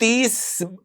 30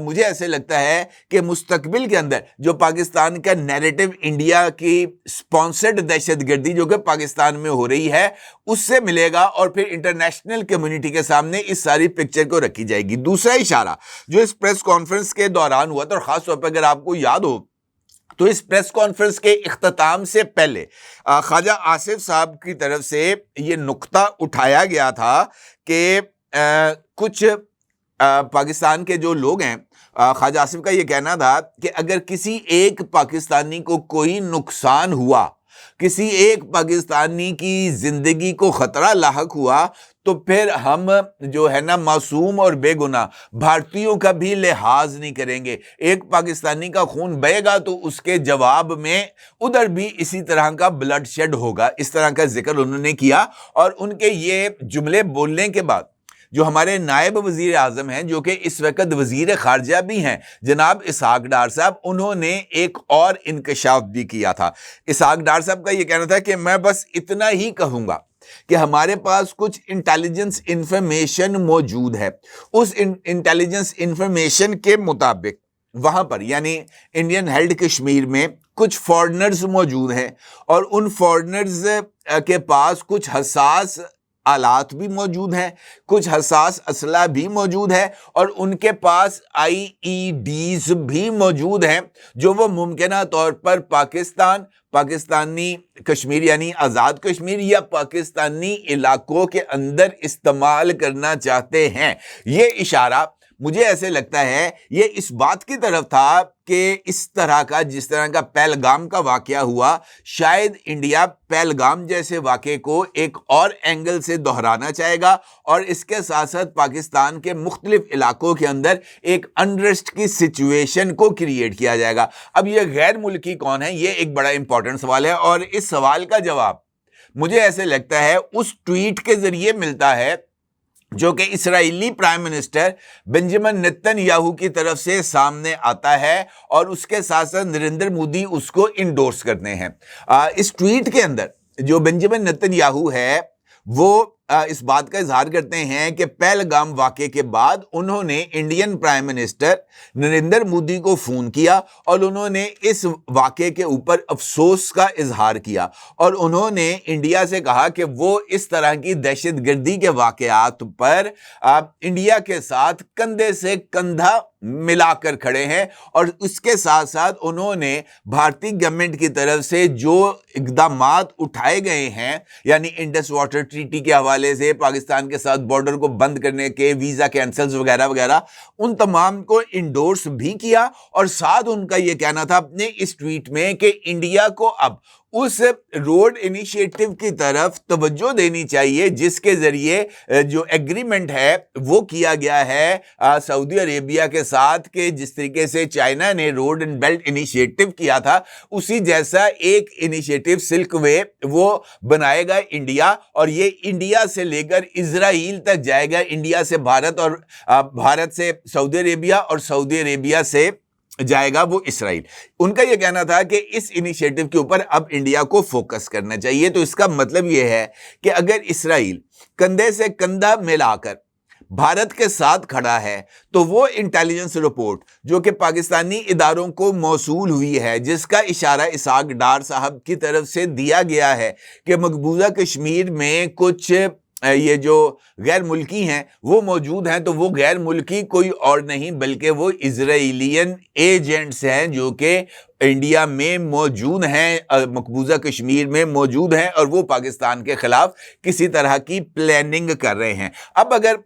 مجھے ایسے لگتا ہے کہ مستقبل کے اندر جو پاکستان کا نیریٹو انڈیا کی سپانسرڈ دہشت گردی جو کہ پاکستان میں ہو رہی ہے اس سے ملے گا، اور پھر انٹرنیشنل کمیونٹی کے سامنے اس ساری پکچر کو رکھی جائے گی۔ دوسرا اشارہ جو اس پریس کانفرنس کے دوران ہوا تھا، اور خاص طور پر اگر آپ کو یاد ہو تو اس پریس کانفرنس کے اختتام سے پہلے خواجہ آصف صاحب کی طرف سے یہ نقطہ اٹھایا گیا تھا کہ کچھ پاکستان کے جو لوگ ہیں، خواجہ آصف کا یہ کہنا تھا کہ اگر کسی ایک پاکستانی کو کوئی نقصان ہوا، کسی ایک پاکستانی کی زندگی کو خطرہ لاحق ہوا، تو پھر ہم جو ہے نا معصوم اور بے گناہ بھارتیوں کا بھی لحاظ نہیں کریں گے۔ ایک پاکستانی کا خون بہے گا تو اس کے جواب میں ادھر بھی اسی طرح کا بلڈ شیڈ ہوگا۔ اس طرح کا ذکر انہوں نے کیا، اور ان کے یہ جملے بولنے کے بعد جو ہمارے نائب وزیر اعظم ہیں، جو کہ اس وقت وزیر خارجہ بھی ہیں، جناب اسحاق ڈار صاحب، انہوں نے ایک اور انکشاف بھی کیا تھا۔ اسحاق ڈار صاحب کا یہ کہنا تھا کہ میں بس اتنا ہی کہوں گا کہ ہمارے پاس کچھ انٹیلیجنس انفارمیشن موجود ہے۔ اس انٹیلیجنس انفارمیشن کے مطابق وہاں پر یعنی انڈین ہیلڈ کشمیر میں کچھ فورنرز موجود ہیں، اور ان فورنرز کے پاس کچھ حساس آلات بھی موجود ہیں، کچھ حساس اسلحہ بھی موجود ہے، اور ان کے پاس آئی ای ڈیز بھی موجود ہیں جو وہ ممکنہ طور پر پاکستانی کشمیر یعنی آزاد کشمیر یا پاکستانی علاقوں کے اندر استعمال کرنا چاہتے ہیں۔ یہ اشارہ مجھے ایسے لگتا ہے یہ اس بات کی طرف تھا کہ اس طرح کا جس طرح کا پہلگام کا واقعہ ہوا، شاید انڈیا پہلگام جیسے واقعے کو ایک اور اینگل سے دہرانا چاہے گا، اور اس کے ساتھ ساتھ پاکستان کے مختلف علاقوں کے اندر ایک انریسٹ کی سچویشن کو کریٹ کیا جائے گا۔ اب یہ غیر ملکی کون ہے، یہ ایک بڑا امپورٹنٹ سوال ہے، اور اس سوال کا جواب مجھے ایسے لگتا ہے اس ٹویٹ کے ذریعے ملتا ہے جو کہ اسرائیلی prime minister Benjamin Netanyahu کی طرف سے سامنے آتا ہے، اور اس کے ساتھ ساتھ نریندر مودی اس کو انڈورس کرتے ہیں۔ اس ٹویٹ کے اندر جو بنجمن نتن یاہو ہے وہ اس بات کا اظہار کرتے ہیں کہ پہلگام واقعے کے بعد انہوں نے Indian prime minister Narendra Modi کو فون کیا، اور انہوں نے اس واقعے کے اوپر افسوس کا اظہار کیا، اور انہوں نے انڈیا سے کہا کہ وہ اس طرح کی دہشت گردی کے واقعات پر انڈیا کے ساتھ کندھے سے کندھا ملا کر کھڑے ہیں، اور اس کے ساتھ ساتھ انہوں نے بھارتی گورنمنٹ کی طرف سے جو اقدامات اٹھائے گئے ہیں یعنی انڈس واٹر ٹریٹی کے حوالے سے پاکستان کے ساتھ بارڈر کو بند کرنے کے، ویزا کینسلز وغیرہ وغیرہ، ان تمام کو انڈورس بھی کیا، اور ساتھ ان کا یہ کہنا تھا اپنے اس ٹویٹ میں کہ انڈیا کو اب اس روڈ انیشیٹو کی طرف توجہ دینی چاہیے جس کے ذریعے جو ایگریمنٹ ہے وہ کیا گیا ہے سعودی عربیہ کے ساتھ، کہ جس طریقے سے چائنا نے روڈ اینڈ بیلٹ انیشیٹو کیا تھا اسی جیسا ایک انیشیٹو سلک وے وہ بنائے گا انڈیا، اور یہ انڈیا سے لے کر اسرائیل تک جائے گا، انڈیا سے بھارت، اور بھارت سے سعودی عربیہ، اور سعودی عربیہ سے جائے گا وہ اسرائیل۔ ان کا یہ کہنا تھا کہ اس انیشیٹو کے اوپر اب انڈیا کو فوکس کرنا چاہیے۔ تو اس کا مطلب یہ ہے کہ اگر اسرائیل کندھے سے کندھا ملا کر بھارت کے ساتھ کھڑا ہے تو وہ انٹیلیجنس رپورٹ جو کہ پاکستانی اداروں کو موصول ہوئی ہے، جس کا اشارہ اسحاق ڈار صاحب کی طرف سے دیا گیا ہے کہ مقبوضہ کشمیر میں کچھ یہ جو غیر ملکی ہیں وہ موجود ہیں، تو وہ غیر ملکی کوئی اور نہیں بلکہ وہ اسرائیلین ایجنٹس ہیں جو کہ انڈیا میں موجود ہیں، مقبوضہ کشمیر میں موجود ہیں، اور وہ پاکستان کے خلاف کسی طرح کی پلاننگ کر رہے ہیں۔ اب اگر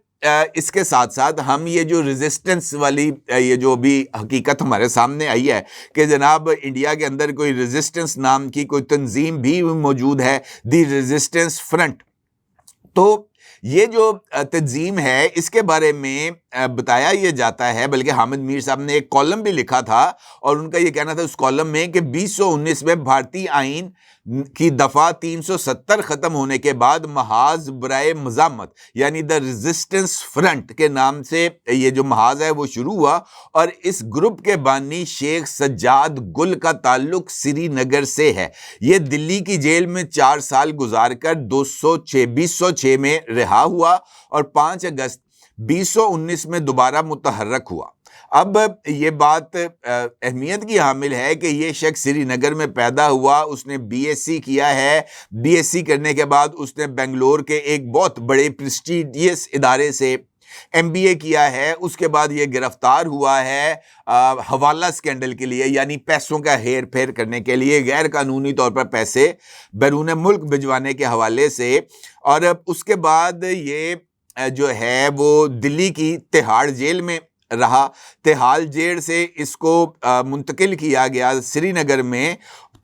اس کے ساتھ ساتھ ہم یہ جو ریزسٹنس والی یہ جو بھی حقیقت ہمارے سامنے آئی ہے کہ جناب انڈیا کے اندر کوئی ریزسٹنس نام کی کوئی تنظیم بھی موجود ہے، دی ریزسٹنس فرنٹ، تو یہ جو تنظیم ہے اس کے بارے میں بتایا یہ جاتا ہے، بلکہ حامد میر صاحب نے ایک کالم بھی لکھا تھا، اور ان کا یہ کہنا تھا اس کالم میں کہ 2019 میں بھارتی آئین کی دفعہ 370 ختم ہونے کے بعد محاذ برائے مزاحمت یعنی دا ریزسٹنس فرنٹ کے نام سے یہ جو محاذ ہے وہ شروع ہوا، اور اس گروپ کے بانی شیخ سجاد گل کا تعلق سری نگر سے ہے۔ یہ دلی کی جیل میں 4 سال گزار کر 2006 میں رہا ہوا، اور 5 اگست 2019 میں دوبارہ متحرک ہوا۔ اب یہ بات اہمیت کی حامل ہے کہ یہ شخص سری نگر میں پیدا ہوا، اس نے بی ایس سی کیا ہے، بی ایس سی کرنے کے بعد اس نے بنگلور کے ایک بہت بڑے پریسٹیجیس ادارے سے ایم بی اے کیا ہے۔ اس کے بعد یہ گرفتار ہوا ہے حوالہ اسکینڈل کے لیے، یعنی پیسوں کا ہیر پھیر کرنے کے لیے، غیر قانونی طور پر پیسے بیرون ملک بھجوانے کے حوالے سے، اور اس کے بعد یہ جو ہے وہ دلی کی تہاڑ جیل میں رہا۔ تہاڑ جیل سے اس کو منتقل کیا گیا سری نگر میں۔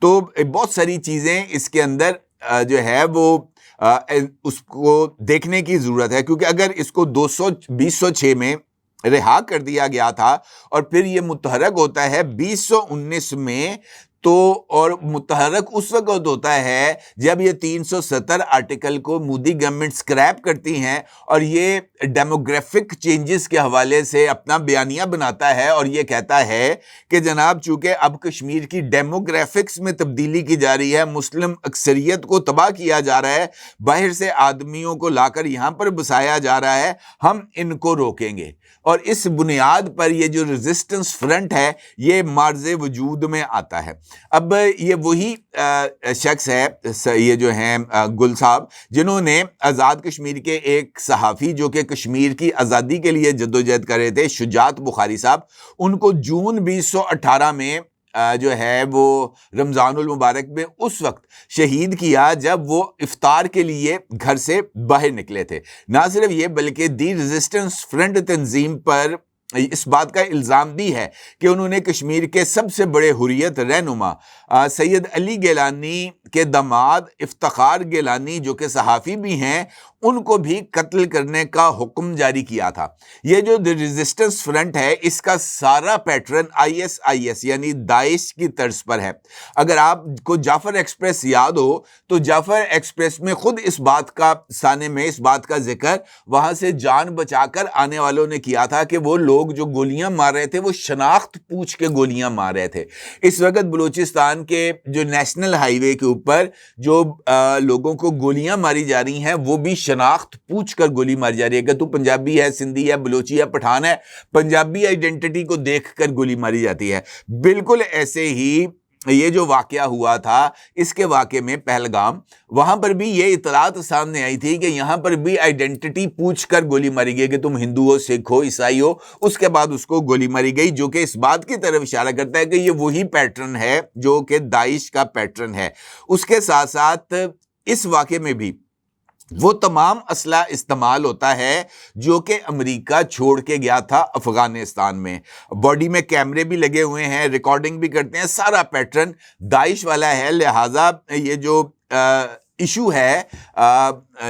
تو بہت ساری چیزیں اس کے اندر جو ہے وہ اس کو دیکھنے کی ضرورت ہے، کیونکہ اگر اس کو 2006 میں رہا کر دیا گیا تھا اور پھر یہ متحرک ہوتا ہے 2019 میں، تو اور متحرک اس وقت ہوتا ہے جب یہ 370 آرٹیکل کو مودی گورنمنٹ سکریپ کرتی ہیں اور یہ ڈیموگرافک چینجز کے حوالے سے اپنا بیانیہ بناتا ہے اور یہ کہتا ہے کہ جناب چونکہ اب کشمیر کی ڈیموگرافکس میں تبدیلی کی جا رہی ہے، مسلم اکثریت کو تباہ کیا جا رہا ہے، باہر سے آدمیوں کو لا کر یہاں پر بسایا جا رہا ہے، ہم ان کو روکیں گے۔ اور اس بنیاد پر یہ جو ریزسٹنس فرنٹ ہے یہ مارز وجود میں آتا ہے۔ اب یہ وہی شخص ہے، یہ جو ہیں گل صاحب، جنہوں نے آزاد کشمیر کے ایک صحافی جو کہ کشمیر کی آزادی کے لیے جدوجہد کر رہے تھے، شجاعت بخاری صاحب، ان کو جون 2018 میں جو ہے وہ رمضان المبارک میں اس وقت شہید کیا جب وہ افطار کے لیے گھر سے باہر نکلے تھے۔ نہ صرف یہ بلکہ دی ریزسٹنس فرنٹ تنظیم پر اس بات کا الزام بھی ہے کہ انہوں نے کشمیر کے سب سے بڑے حریت رہنما سید علی گیلانی کے داماد افتخار گیلانی جو کہ صحافی بھی ہیں، ان کو بھی قتل کرنے کا حکم جاری کیا تھا۔ یہ جو ریزسٹنس فرنٹ ہے اس کا سارا پیٹرن ISIS یعنی داعش کی طرز پر ہے۔ اگر آپ کو جعفر ایکسپریس یاد ہو تو جعفر ایکسپریس میں خود اس بات کا سانے میں اس بات کا ذکر وہاں سے جان بچا کر آنے والوں نے کیا تھا کہ وہ لوگ جو گولیاں مار رہے تھے وہ شناخت پوچھ کے گولیاں مار رہے تھے۔ اس وقت بلوچستان کے جو نیشنل ہائی وے کے اوپر جو لوگوں کو گولیاں ماری جا رہی ہیں وہ بھی شناخت پوچھ کر گولی ماری جا رہی ہے کہ تو پنجابی ہے، سندھی ہے، بلوچی ہے، پٹھان ہے، پنجابی آئیڈینٹی کو دیکھ کر گولی ماری جاتی ہے۔ بالکل ایسے ہی یہ جو واقعہ ہوا تھا اس کے واقعے میں پہلگام، وہاں پر بھی یہ اطلاعات سامنے آئی تھی کہ یہاں پر بھی آئیڈینٹی پوچھ کر گولی ماری گئی کہ تم ہندو ہو، سکھ ہو، عیسائی ہو، اس کے بعد اس کو گولی ماری گئی، جو کہ اس بات کی طرف اشارہ کرتا ہے کہ یہ وہی پیٹرن ہے جو کہ داعش کا پیٹرن ہے۔ اس کے ساتھ ساتھ اس واقعے میں بھی وہ تمام اسلحہ استعمال ہوتا ہے جو کہ امریکہ چھوڑ کے گیا تھا افغانستان میں۔ باڈی میں کیمرے بھی لگے ہوئے ہیں، ریکارڈنگ بھی کرتے ہیں، سارا پیٹرن داعش والا ہے۔ لہٰذا یہ جو ایشو ہے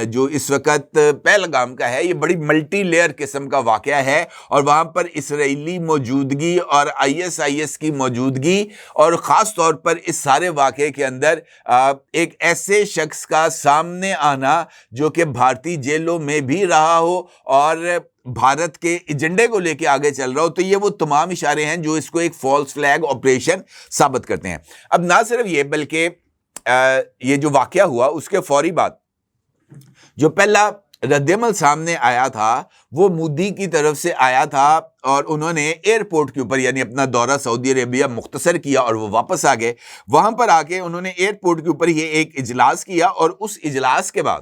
جو اس وقت پہلگام کا ہے، یہ بڑی ملٹی لیئر قسم کا واقعہ ہے، اور وہاں پر اسرائیلی موجودگی اور ISIS کی موجودگی، اور خاص طور پر اس سارے واقعے کے اندر ایک ایسے شخص کا سامنے آنا جو کہ بھارتی جیلوں میں بھی رہا ہو اور بھارت کے ایجنڈے کو لے کے آگے چل رہا ہو، تو یہ وہ تمام اشارے ہیں جو اس کو ایک فالس فلیگ آپریشن ثابت کرتے ہیں۔ اب نہ صرف یہ بلکہ یہ جو واقعہ ہوا اس کے فوری بعد جو پہلا رد عمل سامنے آیا تھا وہ مودی کی طرف سے آیا تھا، اور انہوں نے ایئرپورٹ کے اوپر یعنی اپنا دورہ سعودی عربیہ مختصر کیا اور وہ واپس آ گئے۔ وہاں پر آ کے انہوں نے ایئرپورٹ کے اوپر یہ ایک اجلاس کیا، اور اس اجلاس کے بعد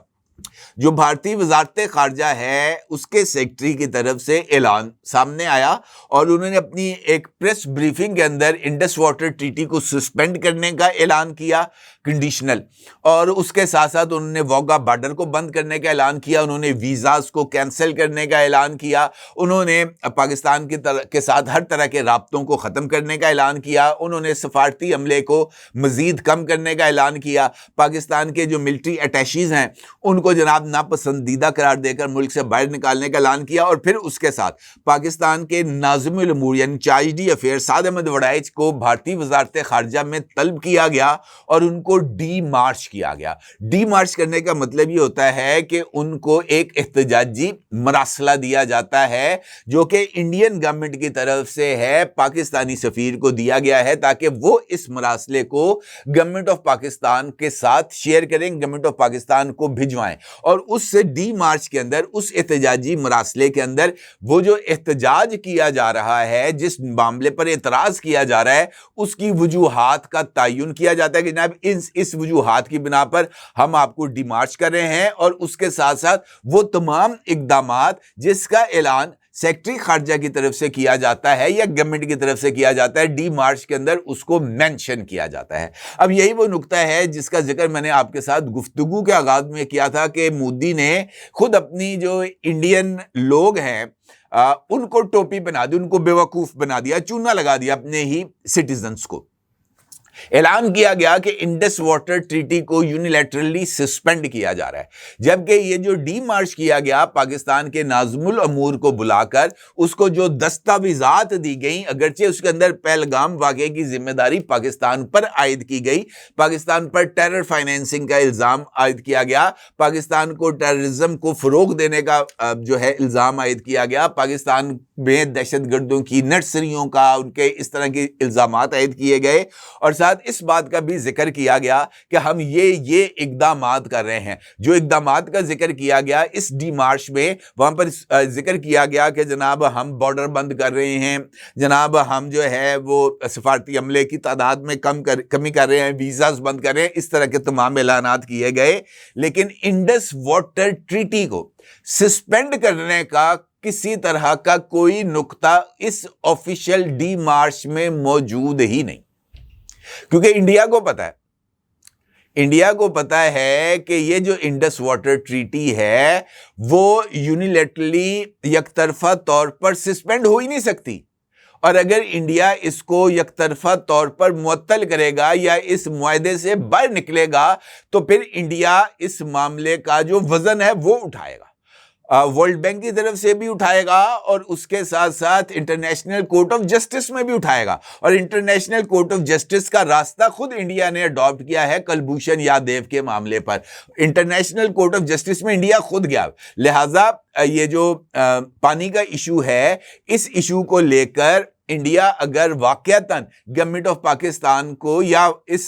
جو بھارتی وزارت خارجہ ہے اس کے سیکرٹری کی طرف سے اعلان سامنے آیا، اور انہوں نے اپنی ایک پریس بریفنگ کے اندر انڈس واٹر ٹریٹی کو سسپینڈ کرنے کا اعلان کیا، کنڈیشنل، اور اس کے ساتھ ساتھ انہوں نے واگا بارڈر کو بند کرنے کا اعلان کیا، انہوں نے ویزاز کو کینسل کرنے کا اعلان کیا، انہوں نے پاکستان کے ساتھ ہر طرح کے رابطوں کو ختم کرنے کا اعلان کیا، انہوں نے سفارتی عملے کو مزید کم کرنے کا اعلان کیا، پاکستان کے جو ملٹری اٹیشیز ہیں ان کو جناب ناپسندیدہ قرار دے کر ملک سے باہر نکالنے کا اعلان کیا، اور پھر اس کے ساتھ پاکستان کے ناظم الامور یعنی چارج ڈی افیئر سعد احمد وڑائچ کو بھارتی وزارت خارجہ میں طلب کیا گیا اور ان کو ڈی مارچ کیا گیا۔ ڈی مارچ کرنے کا مطلب یہ ہوتا ہے کہ ان کو ایک احتجاجی مراسلہ دیا جاتا ہے جو کہ انڈین گورنمنٹ کی طرف سے ہے، پاکستانی سفیر کو دیا گیا ہے تاکہ وہ اس مراسلے کو گورنمنٹ آف پاکستان کے ساتھ شیئر کریں، گورنمنٹ آف پاکستان کو بھجوائیں۔ جائیں اور اس ڈی مارچ کے اندر, اس احتجاجی مراسلے کے اندر وہ جو احتجاج کیا جا رہا ہے, جس معاملے پر اعتراض کیا جا رہا ہے, اس کی وجوہات کا تعین کیا جاتا ہے کہ جناب اس وجوہات کی بنا پر ہم آپ کو ڈی مارچ کر رہے ہیں, اور اس کے ساتھ ساتھ وہ تمام اقدامات جس کا اعلان سیکٹری خارجہ کی طرف سے کیا جاتا ہے یا گورنمنٹ کی طرف سے کیا جاتا ہے, ڈی مارچ کے اندر اس کو مینشن کیا جاتا ہے. اب یہی وہ نقطہ ہے جس کا ذکر میں نے آپ کے ساتھ گفتگو کے آغاز میں کیا تھا کہ مودی نے خود اپنی جو انڈین لوگ ہیں ان کو ٹوپی بنا دی, ان کو بیوقوف بنا دیا, چونا لگا دیا اپنے ہی سٹیزنز کو. اعلان کیا گیا کہ انڈس واٹر ٹریٹی کو یونیلیٹرلی سسپینڈ کیا جا رہا ہے, جبکہ یہ جو ڈی مارچ کیا گیا پاکستان کے ناظم الامور کو بلا کر اس کو جو دستاویزات دی گئیں, اگرچہ اس کے اندر پہلگام واقعے کی ذمہ داری پاکستان پر عائد کی گئی, پاکستان پر ٹیرر فائنینسنگ کا الزام عائد کیا گیا, پاکستان کو ٹیررزم کو فروغ دینے کا جو ہے الزام عائد کیا گیا, پاکستان میں دہشت گردوں کی نرسریوں کا, ان کے اس طرح کے الزامات عائد کیے گئے, اور ساتھ اس بات کا بھی ذکر کیا گیا کہ ہم یہ اقدامات کر رہے ہیں. جو اقدامات کا ذکر کیا گیا اس ڈی مارچ میں, وہاں پر ذکر کیا گیا کہ جناب ہم بارڈر بند کر رہے ہیں, جناب ہم جو ہے وہ سفارتی عملے کی تعداد میں کمی کر رہے ہیں, ویزاز بند کر رہے ہیں, اس طرح کے تمام اعلانات کیے گئے. لیکن انڈس واٹر ٹریٹی کو سسپینڈ کرنے کا کسی طرح کا کوئی نقطہ اس آفیشیل ڈی مارچ میں موجود ہی نہیں, کیونکہ انڈیا کو پتا ہے کہ یہ جو انڈس واٹر ٹریٹی ہے وہ یونیلیٹرلی یک طرفہ طور پر سسپینڈ ہو ہی نہیں سکتی, اور اگر انڈیا اس کو یک طرفہ طور پر معطل کرے گا یا اس معاہدے سے باہر نکلے گا تو پھر انڈیا اس معاملے کا جو وزن ہے وہ اٹھائے گا, ورلڈ بینک کی طرف سے بھی اٹھائے گا, اور اس کے ساتھ ساتھ انٹرنیشنل کورٹ آف جسٹس میں بھی اٹھائے گا. اور انٹرنیشنل کورٹ آف جسٹس کا راستہ خود انڈیا نے اڈاپٹ کیا ہے کلبھوشن یادیو کے معاملے پر. انٹرنیشنل کورٹ آف جسٹس میں انڈیا خود گیا, لہٰذا یہ جو پانی کا ایشو ہے, اس ایشو کو لے کر انڈیا اگر واقعتاً گورنمنٹ آف پاکستان کو یا اس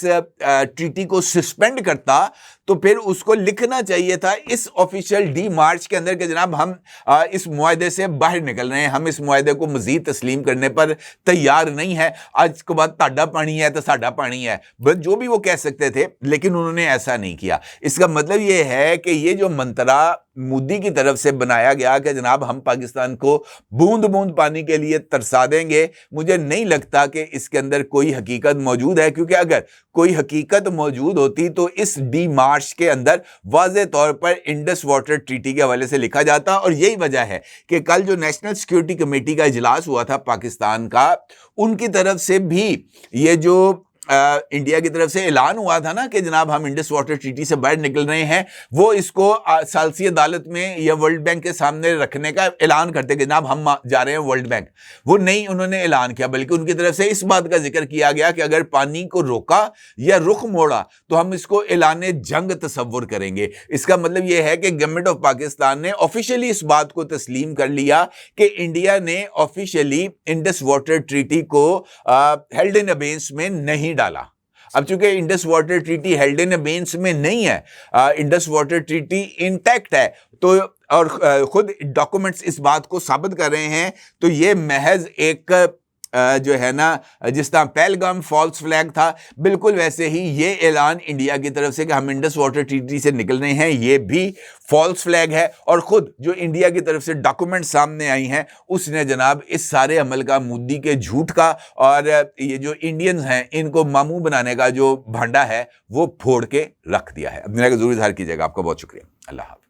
ٹریٹی کو سسپینڈ کرتا تو پھر اس کو لکھنا چاہیے تھا اس آفیشیل ڈی مارچ کے اندر کہ جناب ہم اس معاہدے سے باہر نکل رہے ہیں, ہم اس معاہدے کو مزید تسلیم کرنے پر تیار نہیں ہے, آج کے بعد تہاڈا پانی ہے تو ساڈا پانی ہے, بس جو بھی وہ کہہ سکتے تھے, لیکن انہوں نے ایسا نہیں کیا. اس کا مطلب یہ ہے کہ یہ جو منترا مودی کی طرف سے بنایا گیا کہ جناب ہم پاکستان کو بوند بوند پانی کے لیے ترسا دیں گے, مجھے نہیں لگتا کہ اس کے اندر کوئی حقیقت موجود ہے, کیونکہ اگر کوئی حقیقت موجود ہوتی تو اس ڈی مارچ کے اندر واضح طور پر انڈس واٹر ٹریٹی کے حوالے سے لکھا جاتا. اور یہی وجہ ہے کہ کل جو نیشنل سیکیورٹی کمیٹی کا اجلاس ہوا تھا پاکستان کا, ان کی طرف سے بھی یہ جو انڈیا کی طرف سے اعلان ہوا تھا نا کہ جناب ہم انڈس واٹر ٹریٹی سے باہر نکل رہے ہیں, وہ اس کو ثالثی عدالت میں یا ورلڈ بینک کے سامنے رکھنے کا اعلان کرتے کہ جناب ہم جا رہے ہیں ورلڈ بینک. وہ نہیں انہوں نے اعلان کیا, بلکہ ان کی طرف سے اس بات کا ذکر کیا گیا کہ اگر پانی کو روکا یا رخ موڑا تو ہم اس کو اعلان جنگ تصور کریں گے. اس کا مطلب یہ ہے کہ گورنمنٹ آف پاکستان نے آفیشیلی اس بات کو تسلیم کر لیا کہ انڈیا نے آفیشیلی انڈس واٹر ٹریٹی کو ہیلڈ ان ابینس میں نہیں ڈالا. اب چونکہ Indus water treaty held in abeyance میں نہیں ہے, انڈس واٹر ٹریٹی انٹیکٹ ہے, تو اور خود ڈاکومنٹس اس بات کو ثابت کر رہے ہیں, تو یہ محض ایک جو ہے نا جس طرح پہلگام فالس فلیگ تھا, بالکل ویسے ہی یہ اعلان انڈیا کی طرف سے کہ ہم انڈس واٹر ٹریٹی سے نکل رہے ہیں, یہ بھی فالس فلیگ ہے. اور خود جو انڈیا کی طرف سے ڈاکومنٹ سامنے آئی ہیں, اس نے جناب اس سارے عمل کا, مودی کے جھوٹ کا اور یہ جو انڈینز ہیں ان کو ماموں بنانے کا جو بھانڈا ہے وہ پھوڑ کے رکھ دیا ہے. اب میرا ضرور اظہار کیجیے گا. آپ کا بہت شکریہ. اللہ حافظ.